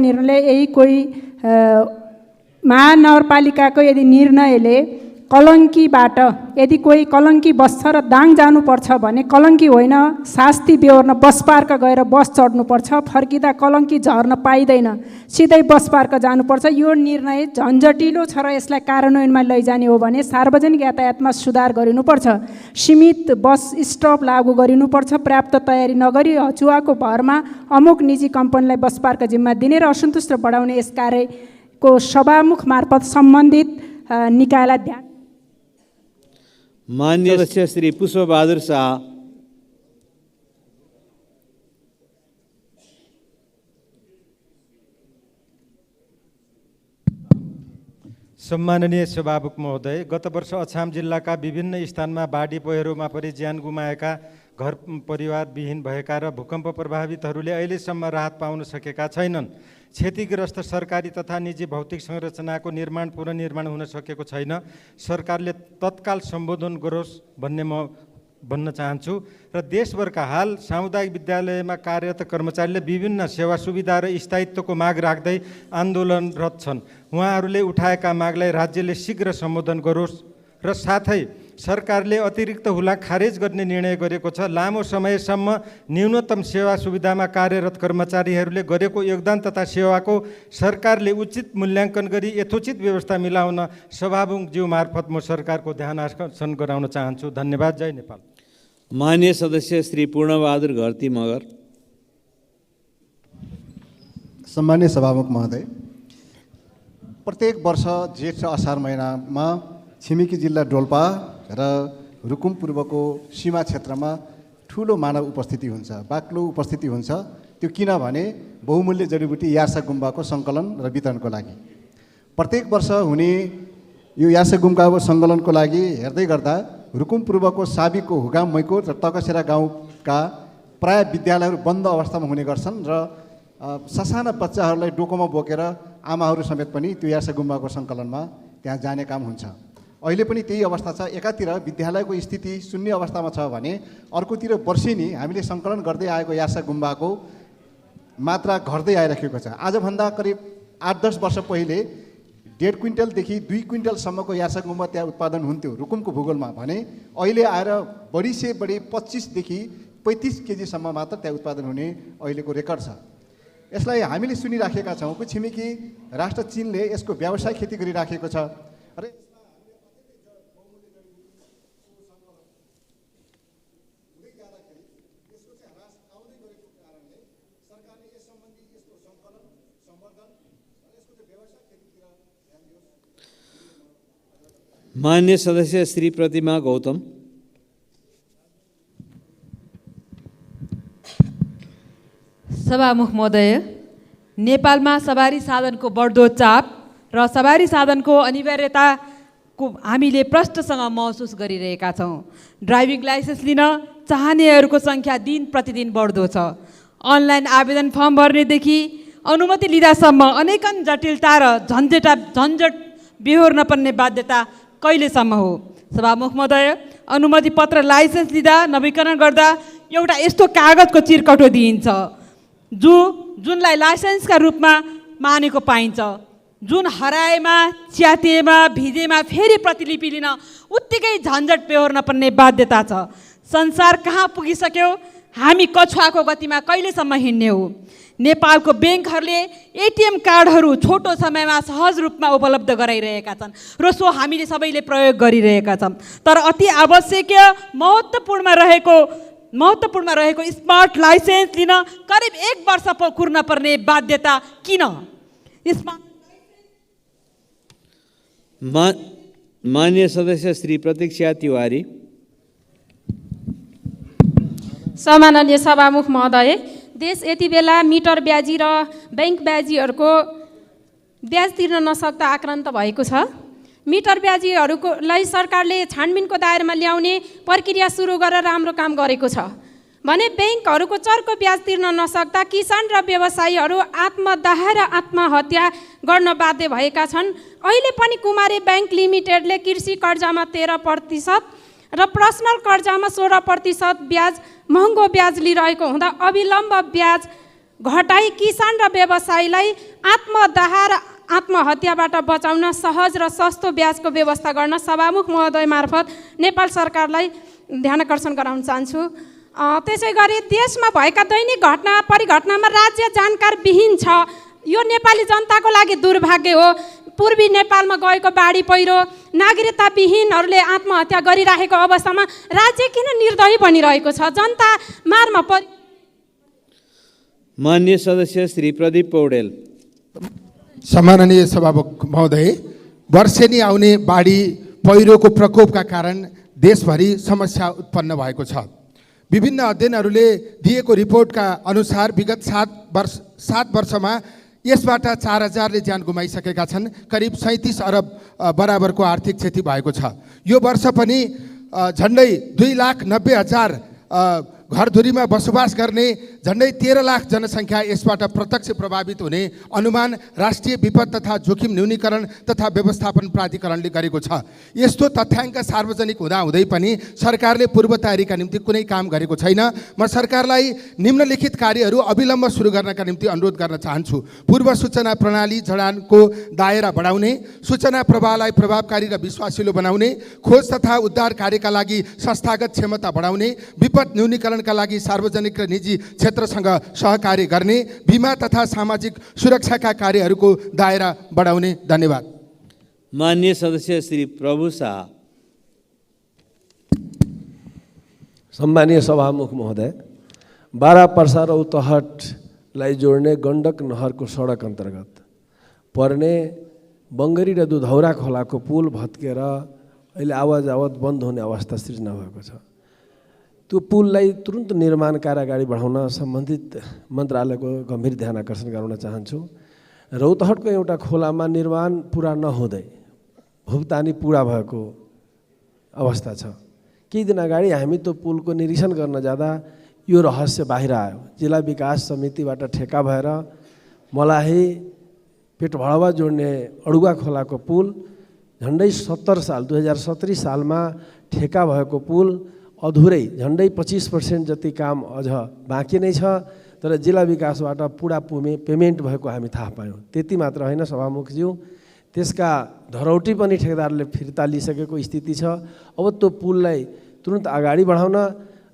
निर्णयले कलङ्कीबाट यदि कोही कलङ्की बस्छ र दाङ जानुपर्छ भने कलङ्की होइन, शास्ति बेहोर्न बस पार्क गएर बस चढ्नुपर्छ। फर्किँदा कलङ्की झर्न पाइँदैन, सिधै बस पार्क जानुपर्छ। यो निर्णय झन्झटिलो छ र यसलाई कार्यान्वयनमा लैजाने हो भने सार्वजनिक यातायातमा सुधार गरिनुपर्छ। सीमित बस स्टप लागू गरिनुपर्छ। पर्याप्त तयारी नगरी हचुवाको भरमा अमुक निजी कम्पनीलाई बस पार्क जिम्मा दिने र असन्तुष्ट बढाउने यस कार्यको सभामुख मार्फत सम्बन्धित निकायलाई ध्यान। माननीय सदस्य श्री पुष्पबहादुर शाह। सम्माननीय सभामुख महोदय, गत वर्ष अछाम जिल्लाका विभिन्न स्थानमा बाढी पहिरोमा परि ज्यान गुमाएका, घर परिवार विहीन भएका र भूकम्प प्रभावितहरूले अहिलेसम्म राहत पाउन सकेका छैनन्। क्षतिग्रस्त सरकारी तथा निजी भौतिक संरचनाको निर्माण पुनर्निर्माण हुन सकेको छैन। सरकारले तत्काल सम्बोधन गरोस् भन्ने म भन्न चाहन्छु। र देशभरका हाल सामुदायिक विद्यालयमा कार्यरत कर्मचारीले विभिन्न सेवा सुविधा र स्थायित्वको माग राख्दै आन्दोलनरत छन्। उहाँहरूले उठाएका मागलाई राज्यले शीघ्र सम्बोधन गरोस् र साथै सरकारले अतिरिक्त हुलाक खारेज गर्ने निर्णय गरेको छ। लामो समयसम्म न्यूनतम सेवा सुविधामा कार्यरत कर्मचारीहरूले गरेको योगदान तथा सेवाको सरकारले उचित मूल्याङ्कन गरी यथोचित व्यवस्था मिलाउन सभामुखज्यू मार्फत म सरकारको ध्यान आकर्षण गराउन चाहन्छु। धन्यवाद। जय नेपाल। माननीय सदस्य श्री पूर्णबहादुर घरती मगर। सम्माननीय सभामुख महोदय, प्रत्येक वर्ष जेठ र असार महिनामा छिमेकी जिल्ला डोल्पा र रुकुम पूर्वको सीमा क्षेत्रमा ठुलो मानव उपस्थिति हुन्छ, बाक्लो उपस्थिति हुन्छ। त्यो किनभने बहुमूल्य जडीबुटी यार्सा गुम्बाको सङ्कलन र वितरणको लागि प्रत्येक वर्ष हुने यो यार्सा गुम्बाको सङ्कलनको लागि हेर्दै गर्दा रुकुम पूर्वको साबिकको हुगाम मैकोट र तकसेरा गाउँका प्राय विद्यालयहरू बन्द अवस्थामा हुने गर्छन् र ससाना बच्चाहरूलाई डोकोमा बोकेर आमाहरू समेत पनि त्यो यासा गुम्बाको सङ्कलनमा त्यहाँ जाने काम हुन्छ। अहिले पनि त्यही अवस्था छ। एकातिर विद्यालयको स्थिति शून्य अवस्थामा छ भने अर्कोतिर वर्षेनी हामीले सङ्कलन गर्दै आएको यासा गुम्बाको मात्रा घट्दै आइराखेको छ। आजभन्दा करिब 8-10 वर्ष पहिले 1.5 क्विन्टलदेखि 2 क्विन्टलसम्मको यासा गुम्बा त्यहाँ उत्पादन हुन्थ्यो रुकुमको भूगोलमा भने अहिले आएर बढी से बढी 25देखि 35 केजीसम्म मात्र त्यहाँ उत्पादन हुने अहिलेको रेकर्ड छ। यसलाई हामीले सुनिराखेका छौँ कि छिमेकी राष्ट्र चीनले यसको व्यावसायिक खेती गरिराखेको छ र मान्य सदस्य श्री प्रतिमा गौतम। सभामुख महोदय, नेपालमा सवारी साधनको बढ्दो चाप र सवारी साधनको अनिवार्यताको हामीले प्रष्टसँग महसुस गरिरहेका छौँ। ड्राइभिङ लाइसेन्स लिन चाहनेहरूको सङ्ख्या दिन प्रतिदिन बढ्दो छ। अनलाइन आवेदन फर्म भर्नेदेखि अनुमति लिँदासम्म अनेकन जटिलता र झन्झट बेहोर्न पर्ने बाध्यता कहिलेसम्म हो? सभामुख महोदय, अनुमति पत्र लाइसेन्स लिँदा नवीकरण गर्दा एउटा यस्तो कागजको चिरकटो दिइन्छ जुनलाई लाइसेन्सका रूपमा मानेको पाइन्छ, जुन हराएमा, च्यातिएमा, भिजेमा फेरि प्रतिलिपि लिन उत्तिकै झन्झट बेहोर्न पर्ने बाध्यता छ। संसार कहाँ पुगिसक्यो? हामी कछुवाको गतिमा कहिलेसम्म हिँड्ने हो? नेपालको ब्याङ्कहरूले एटिएम कार्डहरू छोटो समयमा सहज रूपमा उपलब्ध गराइरहेका छन् र सो हामीले सबैले प्रयोग गरिरहेका छौँ। तर अति आवश्यकीय महत्त्वपूर्ण रहेको स्मार्ट लाइसेन्स लिन करिब 1 वर्ष कुर्न पर्ने बाध्यता किन? मान्य सदस्य श्री प्रतीक्षा तिवारी। सम्माननीय सभामुख महोदय, देश यति बेला मिटर ब्याजी र ब्याङ्क ब्याजीहरूको ब्याज तिर्न नसक्दा आक्रान्त भएको छ। मिटर ब्याजीहरूलाई सरकारले छानबिनको दायरामा ल्याउने प्रक्रिया सुरु गरेर राम्रो काम गरेको छ भने ब्याङ्कहरूको चर्को ब्याज तिर्न नसक्दा किसान र व्यवसायीहरू आत्मदाह र आत्महत्या गर्न बाध्य भएका छन्। अहिले पनि कुमारी ब्याङ्क लिमिटेडले कृषि कर्जामा 13% र पर्सनल कर्जामा 16% ब्याज महँगो ब्याज लिइरहेको हुँदा अविलम्ब ब्याज घटाई किसान र व्यवसायीलाई आत्मदाह र आत्महत्याबाट बचाउन सहज र सस्तो ब्याजको व्यवस्था गर्न सभामुख महोदय मार्फत नेपाल सरकारलाई ध्यानकर्षण गराउन चाहन्छु। त्यसै गरी देशमा भएका दैनिक घटना परिघटनामा राज्य जानकार विहीन छ। यो नेपाली जनताको लागि दुर्भाग्य हो। पूर्वी नेपालमा गएको बाढी पहिरो नागरिकता विहीनहरूले आत्महत्या गरिरहेको अवस्थामा राज्य किन निर्दयी बनिरहेको छ? जनता मारमा मान्य सदस्य श्री प्रदीप पौडेल। सम्माननीय सभामुख महोदय, वर्षेनी आउने बाढी पहिरोको प्रकोपका कारण देशभरि समस्या उत्पन्न भएको छ। विभिन्न अध्ययनहरूले दिएको रिपोर्टका अनुसार विगत 7 वर्षमा यसबाट 4000ले ज्यान गुमाइसकेका छन्। करिब 37 अरब बराबरको आर्थिक क्षति भएको छ। यो वर्ष पनि झन्डै 2,90,000 घरधुरीमा बसोबास गर्ने झन्डै 13 लाख जनसङ्ख्या यसबाट प्रत्यक्ष प्रभावित हुने अनुमान राष्ट्रिय विपद तथा जोखिम न्यूनीकरण तथा व्यवस्थापन प्राधिकरणले गरेको छ। यस्तो तथ्याङ्क सार्वजनिक हुँदाहुँदै पनि सरकारले पूर्व तयारीका निम्ति कुनै काम गरेको छैन। म सरकारलाई निम्नलिखित कार्यहरू अविलम्ब सुरु गर्नका निम्ति अनुरोध गर्न चाहन्छु। पूर्व सूचना प्रणाली जडानको दायरा बढाउने, सूचना प्रवाहलाई प्रभावकारी र विश्वासिलो बनाउने, खोज तथा उद्धार कार्यका लागि संस्थागत क्षमता बढाउने, विपद न्यूनीकरण का लागि सार्वजनिक र निजी क्षेत्रसँग सहकार्य गर्ने, बीमा तथा सामाजिक सुरक्षाका कार्यहरूको दायरा बढाउने। धन्यवाद। मान्य सदस्य श्री प्रभु शाह। सम्मानीय सभामुख महोदय, बारापर्सा र उतहटलाई जोड्ने गण्डक नहरको सडक अन्तर्गत पर्ने बङ्गरी र दुधौरा खोलाको पुल भत्केर अहिले आवाजावत बन्द हुने अवस्था सृजना भएको छ। त्यो पुललाई तुरन्त निर्माण कार्य अगाडि बढाउन सम्बन्धित मन्त्रालयको गम्भीर ध्यान आकर्षण गराउन चाहन्छु। रौतहटको एउटा खोलामा निर्माण पुरा नहुँदै भुक्तानी पुरा भएको अवस्था छ। केही दिन अगाडि हामी त्यो पुलको निरीक्षण गर्न जाँदा यो रहस्य बाहिर आयो। जिल्ला विकास समितिबाट ठेक्का भएर मलाही पेटभडवा जोड्ने अडुवा खोलाको पुल झन्डै 70 साल 2070 सालमा ठेक्का भएको पुल अधुरै झन्डै 25% जति काम अझ बाँकी नै छ। तर जिल्ला विकासबाट पुरा पेमेन्ट भएको हामी थाहा पायौँ। त्यति मात्र होइन सभामुखज्यू, त्यसका धरौटी पनि ठेकेदारले फिर्ता लिइसकेको स्थिति छ। अब त्यो पुललाई तुरन्त अगाडि बढाउन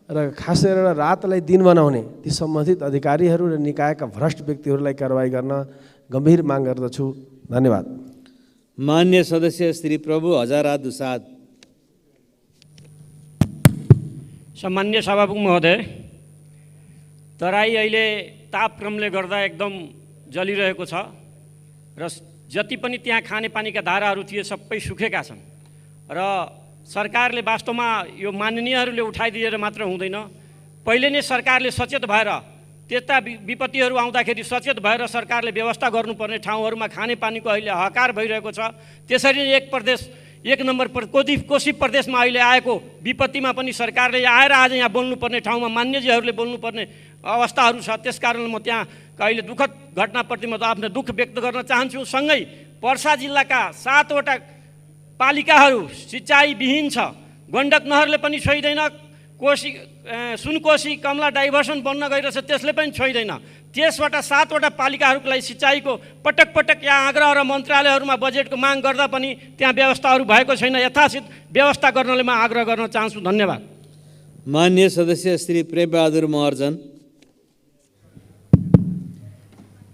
र खास गरेर रातलाई दिन बनाउने ती सम्बन्धित अधिकारीहरू र निकायका भ्रष्ट व्यक्तिहरूलाई कारवाही गर्न गम्भीर माग गर्दछु। धन्यवाद। मान्य सदस्य श्री प्रभु हजारा दुसाद। सम्मान्य सभामुख महोदय, तराई अहिले तापक्रमले गर्दा एकदम जलिरहेको छ र जति पनि त्यहाँ खानेपानीका धाराहरू थिए सबै सुकेका छन् र सरकारले वास्तवमा यो माननीयहरूले उठाइदिएर मात्र हुँदैन, पहिले नै सरकारले सचेत भएर त्यस्ता विपत्तिहरू आउँदाखेरि सचेत भएर सरकारले व्यवस्था गर्नुपर्ने ठाउँहरूमा खानेपानीको अहिले हाहाकार भइरहेको छ। त्यसरी नै एक नम्बर कोशी प्रदेशमा अहिले आएको विपत्तिमा पनि सरकारले आएर आज यहाँ बोल्नुपर्ने ठाउँमा मान्यजीहरूले बोल्नुपर्ने अवस्थाहरू छ। त्यसकारण म त्यहाँ अहिले दुःखद घटनाप्रति म आफ्नो दुःख व्यक्त गर्न चाहन्छु। सँगै पर्सा जिल्लाका 7वटा पालिकाहरू सिँचाइविहीन छ। गण्डक नहरले पनि छोइदैन, सुनकोशी कमला डाइभर्सन बन्न गइरहेछ त्यसले पनि छोइदैन। त्यसबाट 7वटा पालिकाहरूको लागि सिँचाइको पटक पटक यहाँ आग्रह र मन्त्रालयहरूमा बजेटको माग गर्दा पनि त्यहाँ व्यवस्थाहरू भएको छैन। यथाचित व्यवस्था गर्नले म आग्रह गर्न चाहन्छु। धन्यवाद। मान्य सदस्य श्री प्रेमबहादुर महर्जन।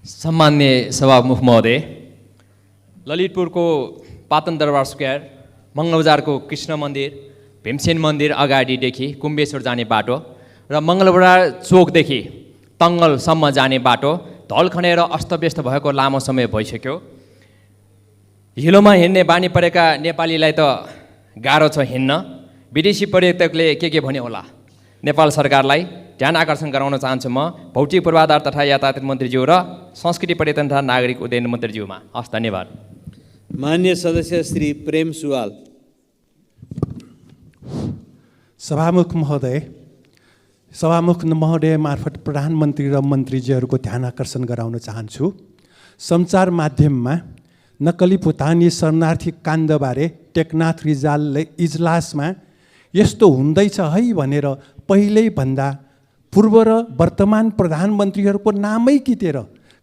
सम्मान्य सभामुख महोदय, ललितपुरको पाटन दरबार स्क्वायर, मङ्गलबजारको कृष्ण मन्दिर, भीमसेन मन्दिर अगाडिदेखि कुम्बेश्वर जाने बाटो र मङ्गलबजार चोकदेखि तङ्गलसम्म जाने बाटो ढल खनेर अस्तव्यस्त भएको लामो समय भइसक्यो। हिलोमा हिँड्ने बानी परेका नेपालीलाई त गाह्रो छ हिँड्न। विदेशी पर्यटकले के भन्यो होला? नेपाल सरकारलाई ध्यान आकर्षण गराउन चाहन्छु म भौतिक पूर्वाधार तथा यातायात मन्त्रीज्यू र संस्कृति पर्यटन तथा नागरिक उड्डयन मन्त्रीज्यूमा। हस्, धन्यवाद। मान्य सदस्य श्री प्रेम सुवाल। सभामुख महोदय मार्फत प्रधानमन्त्री र मन्त्रीजीहरूको ध्यान आकर्षण गराउन चाहन्छु। सञ्चार माध्यममा नक्कली भुटानी शरणार्थी काण्डबारे टेकनाथ रिजालले इजलासमा यस्तो हुँदैछ है भनेर पहिल्यै भन्दा पूर्व र वर्तमान प्रधानमन्त्रीहरूको नामै कितेर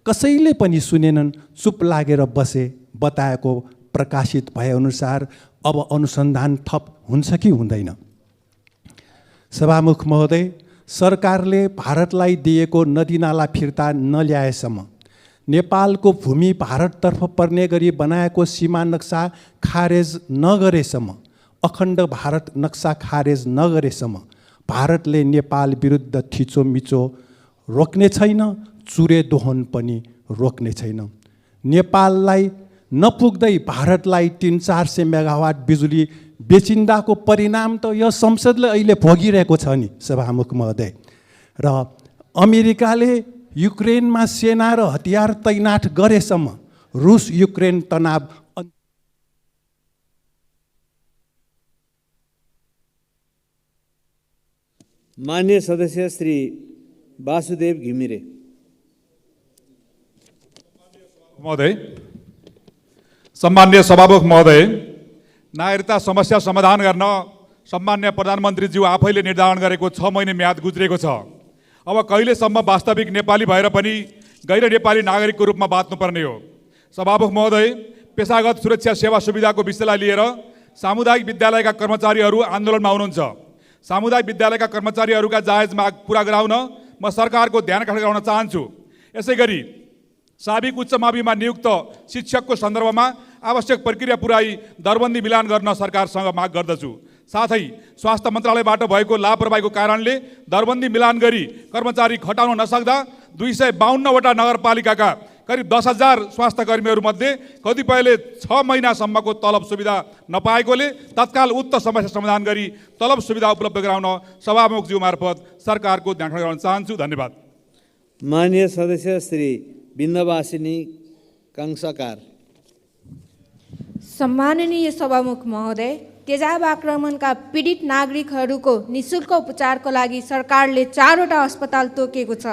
कसैले पनि सुनेनन्, चुप लागेर बसे। बताएको प्रकाशित भएअनुसार अब अनुसन्धान थप हुन्छ कि हुँदैन? सभामुख महोदय, सरकारले भारतलाई दिएको नदीनाला फिर्ता नल्याएसम्म, नेपालको भूमि भारततर्फ पर्ने गरी बनाएको सीमा नक्सा खारेज नगरेसम्म, अखण्ड भारत नक्सा खारेज नगरेसम्म भारतले नेपाल विरुद्ध थिचोमिचो रोक्ने छैन, चुरे दोहन पनि रोक्ने छैन। नेपाललाई नपुग्दै भारतलाई 300-400 मेगावाट बिजुली बेचिन्दाको परिणाम त यो संसदले अहिले भोगिरहेको छ नि सभामुख महोदय। र अमेरिकाले युक्रेनमा सेना र हतियार तैनाथ गरेसम्म रुस युक्रेन तनाव मान्य सदस्य श्री वासुदेव घिमिरे। महोदय, सम्मान्य सभामुख महोदय, नागरिकता समस्या समाधान गर्न सम्मान्य प्रधानमन्त्रीज्यू आफैले निर्धारण गरेको 6 महिने म्याद गुज्रेको छ। अब कहिलेसम्म वास्तविक नेपाली भएर पनि गैर नेपाली नागरिकको रूपमा बाँच्नुपर्ने हो? सभामुख महोदय, पेशागत सुरक्षा सेवा सुविधाको विषयलाई लिएर सामुदायिक विद्यालयका कर्मचारीहरू आन्दोलनमा हुनुहुन्छ। सामुदायिक विद्यालयका कर्मचारीहरूका जायज माग पूरा गराउन म सरकारको ध्यान आकर्षण गराउन चाहन्छु। यसैगरी साबिक उच्च माविमा नियुक्त शिक्षकको सन्दर्भमा आवश्यक प्रक्रिया पुराई दरबन्दी मिलान गर्न सरकारसँग माग गर्दछु। साथै स्वास्थ्य मन्त्रालयबाट भएको लापरवाहीको कारणले दरबन्दी मिलान गरी कर्मचारी खटाउन नसक्दा 252वटा नगरपालिकाका करिब 10,000 स्वास्थ्य कर्मीहरूमध्ये कतिपयले 6 महिनासम्मको तलब सुविधा नपाएकोले तत्काल उक्त समस्या समाधान गरी तलब सुविधा उपलब्ध गराउन सभामुखज्यू मार्फत सरकारको ध्यान आकर्षण गर्न चाहन्छु। धन्यवाद। मान्य सदस्य श्री बिन्दवासिनी कंसाकार। सम्माननीय सभामुख महोदय, तेजाब आक्रमणका पीडित नागरिकहरूको निःशुल्क उपचारको लागि सरकारले 4वटा अस्पताल तोकेको छ।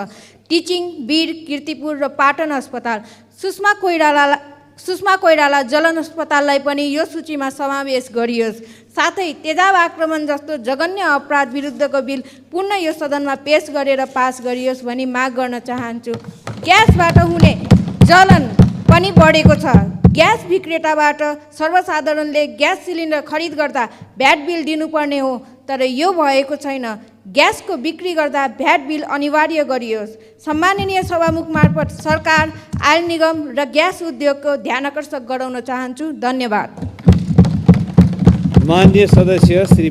टिचिङ, वीर, कीर्तिपुर र पाटन अस्पताल। सुषमा कोइराला जलन अस्पताललाई पनि यो सूचीमा समावेश गरियोस्। साथै तेजाब आक्रमण जस्तो जघन्य अपराध विरुद्धको बिल पुनः यो सदनमा पेश गरेर पास गरियोस् भनी माग गर्न चाहन्छु। ग्यासबाट हुने जलन पनि बढेको छ। ग्यास विक्रेताबाट सर्वसाधारणले ग्यास सिलिन्डर खरिद गर्दा भ्याट बिल दिनुपर्ने हो, तर यो भएको छैन। ग्यासको बिक्री गर्दा भ्याट बिल अनिवार्य गरियोस्। सम्माननीय सभामुख मार्फत सरकार, आयल निगम र ग्यास उद्योगको ध्यानकर्षक गराउन चाहन्छु। धन्यवाद। माननीय सदस्य श्री